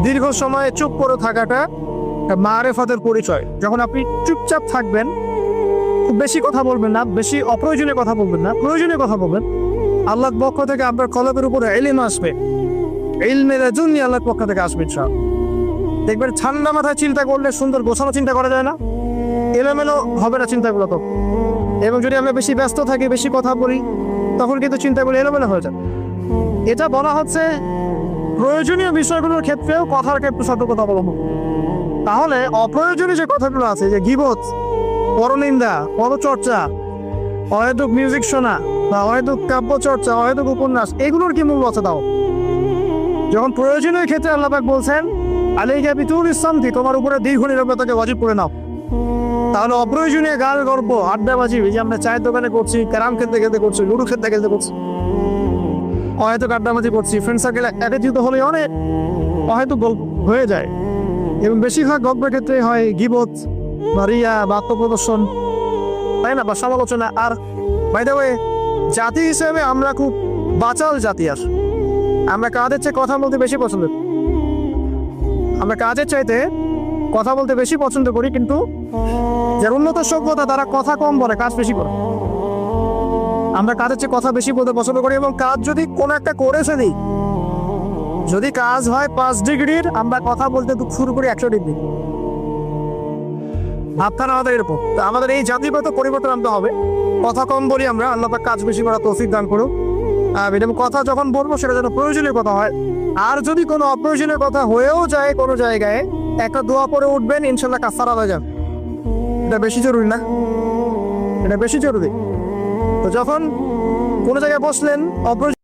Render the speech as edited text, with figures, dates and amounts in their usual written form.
দীর্ঘ সময় চুপ করে থাকাটা মারেফাতের পরিচয়। যখন আপনি চুপচাপ থাকবেন, খুব বেশি কথা বলবেন না, বেশি অপ্রয়োজনীয় কথা বলবেন না, প্রয়োজনীয় কথা বলবেন, আল্লাহর পক্ষ থেকে আপনার কলবের উপরে ইলম আসবে। ইলমের জন্য আল্লাহর পক্ষ থেকে আসবে ইনশাআল্লাহ। দেখবেন ঠান্ডা মাথায় চিন্তা করলে সুন্দর গোছানো চিন্তা করা যায় না, এলোমেলো হবে না চিন্তাগুলো তো। এবং যদি আমরা বেশি ব্যস্ত থাকি, বেশি কথা বলি, তখন কিন্তু চিন্তাগুলো এলোমেলো হয়ে যায়। এটা বলা হচ্ছে প্রয়োজনীয় বিষয়গুলোর ক্ষেত্রেও কথার একটু সতর্কতা অবলম্বন। তাহলে অপ্রয়োজনীয় যে কথাগুলো আছে, যে গীবত, পরনিন্দা, পরচর্চা, অহেতুক মিউজিক শোনা বা অহেতুক কাব্য চর্চা, অহেতুক উপন্যাস, এগুলোর কি মূল্য আছে? তাও যখন প্রয়োজনীয় ক্ষেত্রে আল্লাহ পাক বলছেন আলাইকা বিতুলিস সামতি, তোমার উপরে দীর্ঘ নীরবতাকে ওয়াজিব করে নাও, তাহলে অপ্রয়োজনীয় গাল গল্প, আড্ডাবাজি, যে আমরা চায়ের দোকানে করছি, ক্যারাম খেলতে খেলতে করছি, লুডো খেলতে খেলতে করছি, অহেতুক আড্ডাবাজি করছি, ফ্রেন্ড সার্কেল একত্রিত হলে অনেক অহেতুক গল্প হয়ে যায়। এবং বেশিরভাগ গল্পের ক্ষেত্রে হয় গীবত বা রিয়া বা আত্মপ্রদর্শন, তাই না, বা সমালোচনা। আর বাই দ্য ওয়ে, জাতি হিসেবে আমরা খুব বাচাল জাতি। আর আমরা কাজের চেয়ে কথা বলতে বেশি পছন্দ করি। আমরা কাজের চাইতে কথা বলতে বেশি পছন্দ করি, কিন্তু যার উন্নত সভ্যতা তারা কথা কম বলে, কাজ বেশি করে। আমরা কাজের চেয়ে কথা বেশি বলতে পছন্দ করি। এবং কাজ যদি কোনো একটা করে ফেলি, যদি কাজ হয় 5 ডিগ্রির, আমরা কথা বলতে শুরু করি 100 ডিগ্রি। ভাবখানা আমাদের এরকম। তো আমাদের এই জাতিগত পরিবর্তন আনতে হবে। কথা কম বলি আমরা, আল্লাহ পাক কাজ বেশি করা তৌফিক দান করুক। এবং কথা যখন বলবো সেটা যেন প্রয়োজনীয় কথা হয়। আর যদি কোনো অপ্রয়োজনীয় কথা হয়েও যায় কোনো জায়গায়, একটা দোয়া পরে উঠবেন, ইনশাল্লাহ কাফারা হয়ে যাবে। এটা বেশি জরুরি না? এটা বেশি জরুরি। তো যখন কোনো জায়গায় বসলেন, অপ্রয়োজনীয়